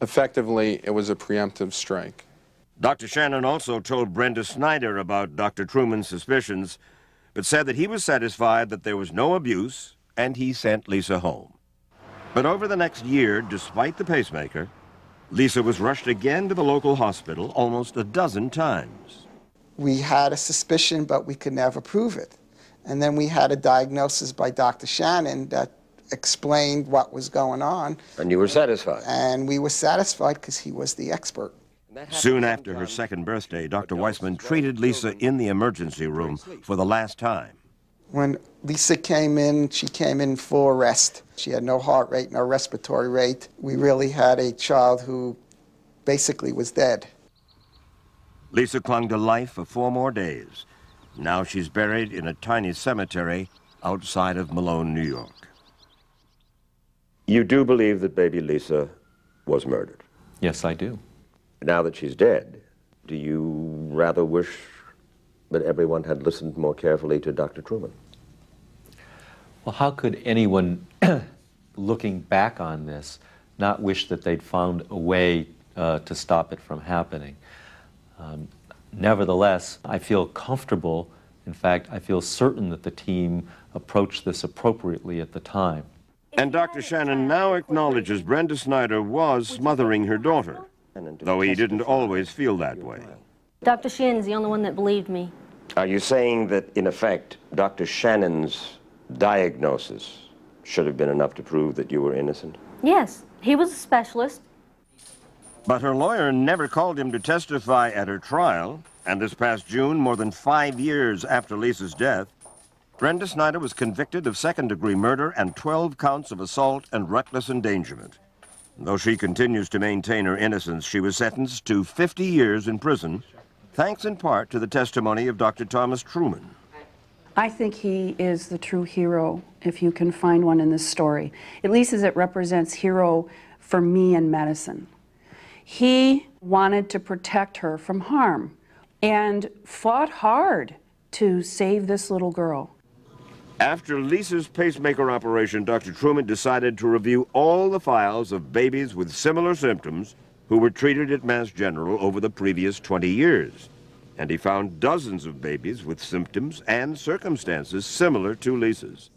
Effectively, it was a preemptive strike. Dr. Shannon also told Brenda Snyder about Dr. Truman's suspicions, but said that he was satisfied that there was no abuse, and he sent Lisa home. But over the next year, despite the pacemaker, Lisa was rushed again to the local hospital almost a dozen times. We had a suspicion, but we could never prove it. And then we had a diagnosis by Dr. Shannon that explained what was going on. And you were satisfied? And we were satisfied because he was the expert. Soon after her second birthday, Dr. Weissman treated Lisa in the emergency room for the last time. When Lisa came in, she came in full arrest. She had no heart rate, no respiratory rate. We really had a child who basically was dead. Lisa clung to life for 4 more days. Now she's buried in a tiny cemetery outside of Malone, New York. You do believe that baby Lisa was murdered? Yes, I do. Now that she's dead, do you rather wish that everyone had listened more carefully to Dr. Truman? Well, how could anyone, looking back on this, not wish that they'd found a way to stop it from happening? Nevertheless, I feel comfortable. In fact, I feel certain that the team approached this appropriately at the time. And Dr. Shannon now acknowledges Brenda Snyder was smothering her daughter, though he didn't always feel that way. Dr. Shannon's the only one that believed me. Are you saying that, in effect, Dr. Shannon's diagnosis should have been enough to prove that you were innocent? Yes, he was a specialist. But her lawyer never called him to testify at her trial, and this past June, more than 5 years after Lisa's death, Brenda Snyder was convicted of second-degree murder and 12 counts of assault and reckless endangerment. Though she continues to maintain her innocence, she was sentenced to 50 years in prison, thanks in part to the testimony of Dr. Thomas Truman. I think he is the true hero, if you can find one in this story, at least as it represents hero for me in medicine. He wanted to protect her from harm and fought hard to save this little girl. After Lisa's pacemaker operation, Dr. Truman decided to review all the files of babies with similar symptoms who were treated at Mass General over the previous 20 years. And he found dozens of babies with symptoms and circumstances similar to Lisa's.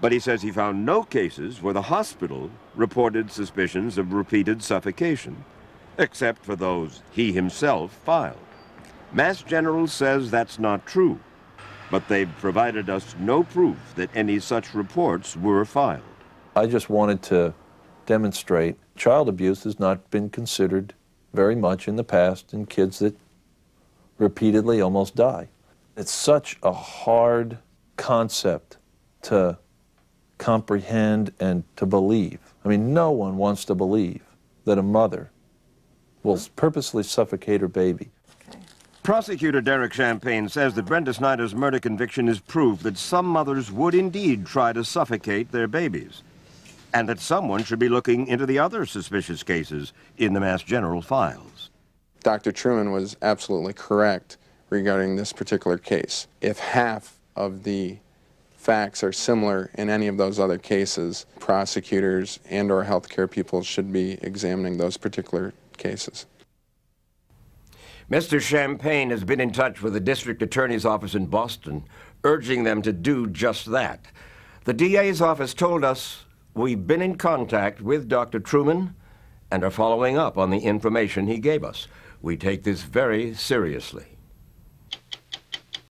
But he says he found no cases where the hospital reported suspicions of repeated suffocation, except for those he himself filed. Mass General says that's not true, but they've provided us no proof that any such reports were filed. I just wanted to demonstrate child abuse has not been considered very much in the past in kids that repeatedly almost die. It's such a hard concept to comprehend and to believe. I mean, no one wants to believe that a mother will purposely suffocate her baby. Prosecutor Derek Champagne says that Brenda Snyder's murder conviction is proof that some mothers would indeed try to suffocate their babies, and that someone should be looking into the other suspicious cases in the Mass General files. Dr. Truman was absolutely correct regarding this particular case. If half of the facts are similar in any of those other cases, prosecutors and/or healthcare people should be examining those particular cases. Mr. Champagne has been in touch with the district attorney's office in Boston, urging them to do just that. The DA's office told us we've been in contact with Dr. Truman and are following up on the information he gave us. We take this very seriously.